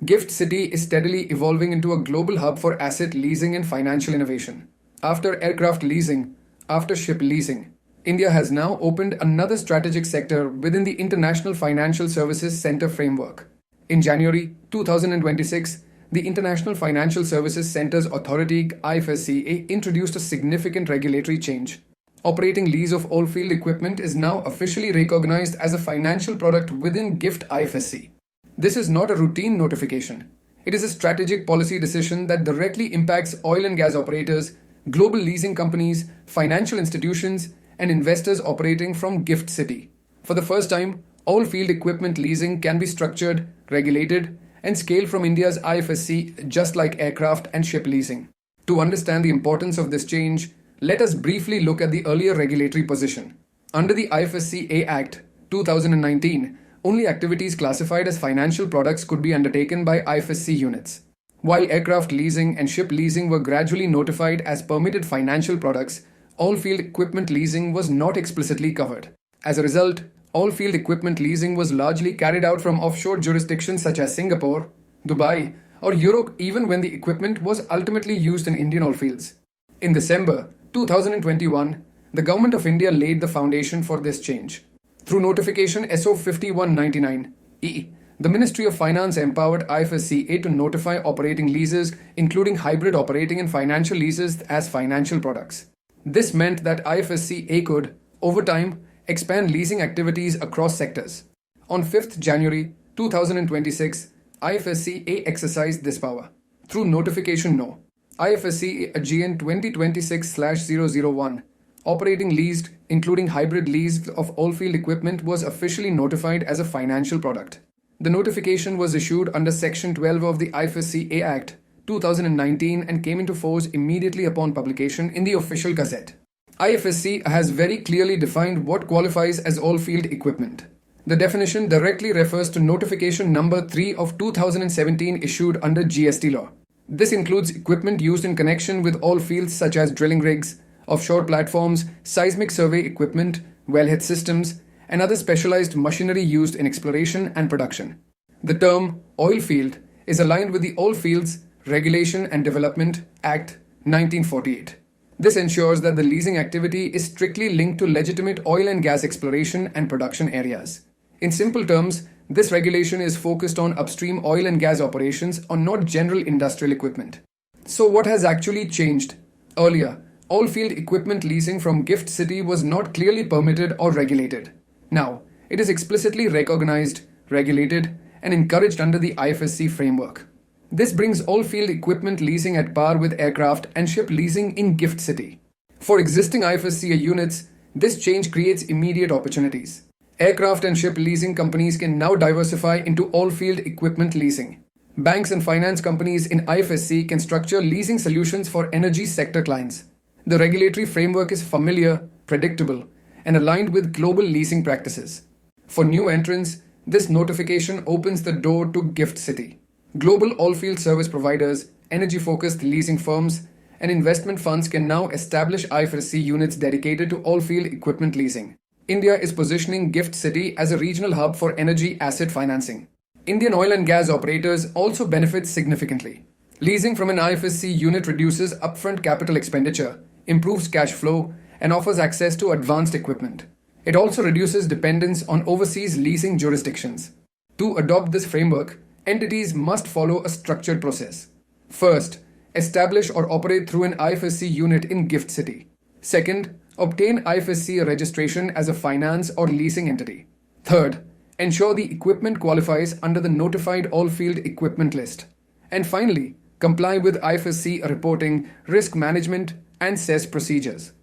Gift City is steadily evolving into a global hub for asset leasing and financial innovation. After aircraft leasing, after ship leasing, India has now opened another strategic sector within the International Financial Services Center framework. In January 2026, the International Financial Services Centers Authority (IFSCA) introduced a significant regulatory change. Operating lease of oilfield equipment is now officially recognized as a financial product within GIFT IFSC. This is not a routine notification. It is a strategic policy decision that directly impacts oil and gas operators, global leasing companies, financial institutions, and investors operating from GIFT City. For the first time, oilfield equipment leasing can be structured, regulated, and scaled from India's IFSC just like aircraft and ship leasing. To understand the importance of this change, let us briefly look at the earlier regulatory position. Under the IFSCA Act 2019, only activities classified as financial products could be undertaken by IFSC units. While aircraft leasing and ship leasing were gradually notified as permitted financial products, oilfield equipment leasing was not explicitly covered. As a result, oilfield equipment leasing was largely carried out from offshore jurisdictions such as Singapore, Dubai, or Europe even when the equipment was ultimately used in Indian oilfields. In December 2021, the Government of India laid the foundation for this change. Through Notification SO 5199-E, the Ministry of Finance empowered IFSCA to notify operating leases, including hybrid operating and financial leases, as financial products. This meant that IFSCA could, over time, expand leasing activities across sectors. On 5th January 2026, IFSCA exercised this power. Through Notification No. IFSCA AGN 2026/001, operating leased, including hybrid lease of oilfield equipment, was officially notified as a financial product. The notification was issued under Section 12 of the IFSCA Act 2019 and came into force immediately upon publication in the official gazette. IFSC has very clearly defined what qualifies as oilfield equipment. The definition directly refers to Notification Number 3 of 2017 issued under GST law. This includes equipment used in connection with oil fields such as drilling rigs, offshore platforms, seismic survey equipment, wellhead systems, and other specialized machinery used in exploration and production. The term oil field is aligned with the Oilfields Regulation and Development Act 1948. This ensures that the leasing activity is strictly linked to legitimate oil and gas exploration and production areas. In simple terms, this regulation is focused on upstream oil and gas operations or not general industrial equipment. So what has actually changed? Earlier, oilfield equipment leasing from GIFT City was not clearly permitted or regulated. Now, it is explicitly recognized, regulated, and encouraged under the IFSC framework. This brings oilfield equipment leasing at par with aircraft and ship leasing in GIFT City. For existing IFSCA units, this change creates immediate opportunities. Aircraft and ship leasing companies can now diversify into oilfield equipment leasing. Banks and finance companies in IFSC can structure leasing solutions for energy sector clients. The regulatory framework is familiar, predictable, and aligned with global leasing practices. For new entrants, this notification opens the door to GIFT City. Global oilfield service providers, energy-focused leasing firms, and investment funds can now establish IFSC units dedicated to oilfield equipment leasing. India is positioning GIFT City as a regional hub for energy asset financing. Indian oil and gas operators also benefit significantly. Leasing from an IFSC unit reduces upfront capital expenditure, improves cash flow, and offers access to advanced equipment. It also reduces dependence on overseas leasing jurisdictions. To adopt this framework, entities must follow a structured process. First, establish or operate through an IFSC unit in GIFT City. Second, obtain IFSC registration as a finance or leasing entity. Third, ensure the equipment qualifies under the notified oilfield equipment list. And finally, comply with IFSC reporting, risk management, and cess procedures.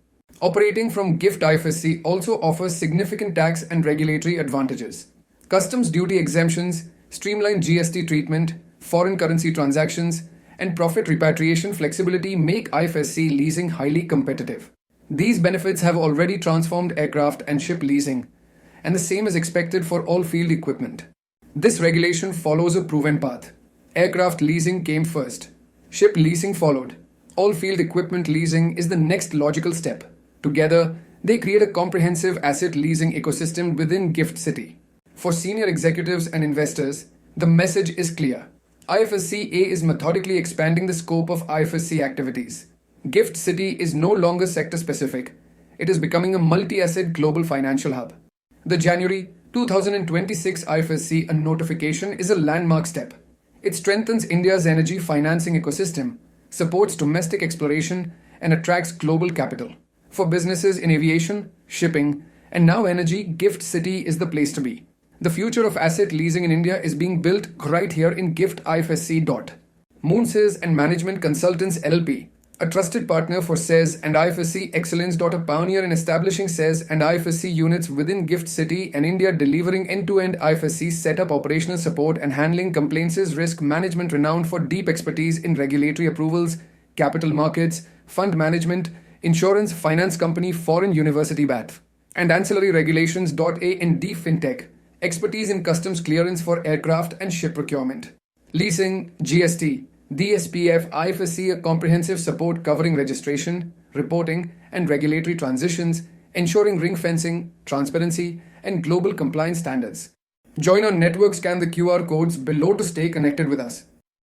Operating from GIFT IFSC also offers significant tax and regulatory advantages. Customs duty exemptions, streamlined GST treatment, foreign currency transactions, and profit repatriation flexibility make IFSC leasing highly competitive. These benefits have already transformed aircraft and ship leasing, and the same is expected for oilfield equipment. This regulation follows a proven path. Aircraft leasing came first. Ship leasing followed. Oilfield equipment leasing is the next logical step. Together, they create a comprehensive asset leasing ecosystem within GIFT City. For senior executives and investors, the message is clear. IFSCA is methodically expanding the scope of IFSC activities. Gift City is no longer sector specific, it is becoming a multi asset global financial hub. The January 2026 IFSC notification is a landmark step. It strengthens India's energy financing ecosystem, supports domestic exploration, and attracts global capital. For businesses in aviation, shipping, and now energy, Gift City is the place to be. The future of asset leasing in India is being built right here in Gift IFSC. Moonsys and Management Consultants LLP, a trusted partner for SEZ and IFSC Excellence. A pioneer in establishing SEZ and IFSC units within Gift City and India, delivering end-to-end IFSC setup, operational support, and handling complaints, risk management, renowned for deep expertise in regulatory approvals, capital markets, fund management, insurance, finance company, foreign university BAT, and ancillary regulations. A&D FinTech, expertise in customs clearance for aircraft and ship procurement. Leasing, GST, DSPF, IFSC, a comprehensive support covering registration, reporting, and regulatory transitions, ensuring ring fencing, transparency, and global compliance standards. Join our network, scan the QR codes below to stay connected with us.